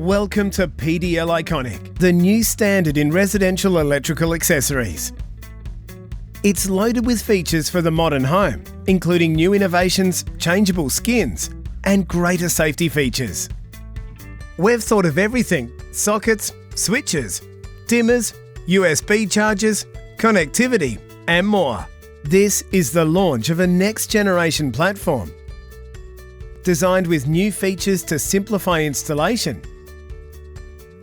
Welcome to PDL Iconic, the new standard in residential electrical accessories. It's loaded with features for the modern home, including new innovations, changeable skins, and greater safety features. We've thought of everything: sockets, switches, dimmers, USB chargers, connectivity, and more. This is the launch of a next-generation platform, designed with new features to simplify installation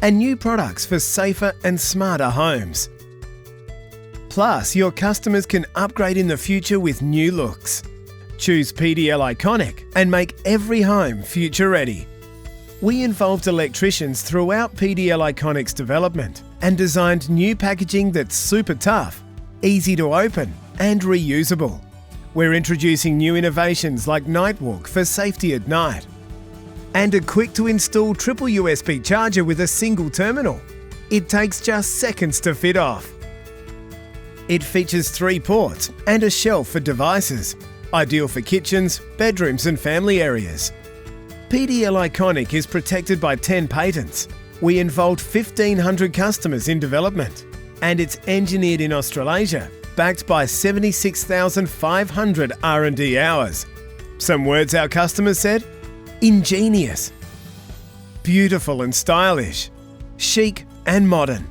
and new products for safer and smarter homes. Plus, your customers can upgrade in the future with new looks. Choose PDL Iconic and make every home future-ready. We involved electricians throughout PDL Iconic's development and designed new packaging that's super tough, easy to open, and reusable. We're introducing new innovations like Nightwalk for safety at night, and a quick-to-install triple USB charger with a single terminal. It takes just seconds to fit off. It features 3 ports and a shelf for devices, ideal for kitchens, bedrooms, and family areas. PDL Iconic is protected by 10 patents. We involved 1,500 customers in development, and it's engineered in Australasia, backed by 76,500 R&D hours. Some words our customers said: ingenious, beautiful and stylish, chic and modern.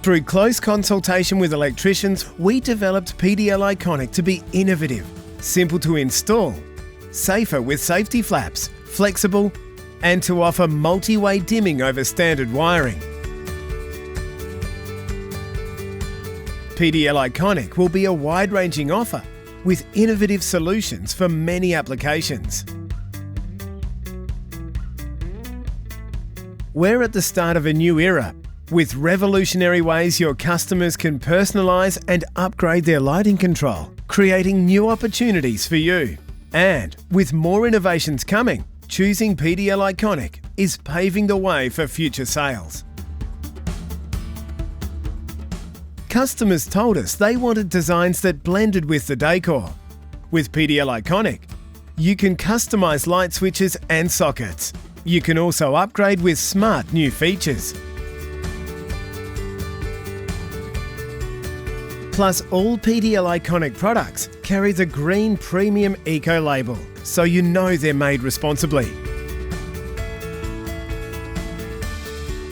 Through close consultation with electricians, we developed PDL Iconic to be innovative, simple to install, safer with safety flaps, flexible, and to offer multi-way dimming over standard wiring. PDL Iconic will be a wide-ranging offer with innovative solutions for many applications. We're at the start of a new era, with revolutionary ways your customers can personalise and upgrade their lighting control, creating new opportunities for you. And with more innovations coming, choosing PDL Iconic is paving the way for future sales. Customers told us they wanted designs that blended with the decor. With PDL Iconic, you can customise light switches and sockets. You can also upgrade with smart new features. Plus, all PDL Iconic products carry the green premium eco label, so you know they're made responsibly.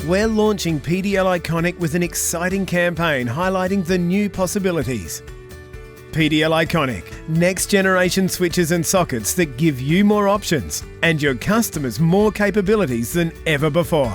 We're launching PDL Iconic with an exciting campaign highlighting the new possibilities. PDL Iconic, next generation switches and sockets that give you more options and your customers more capabilities than ever before.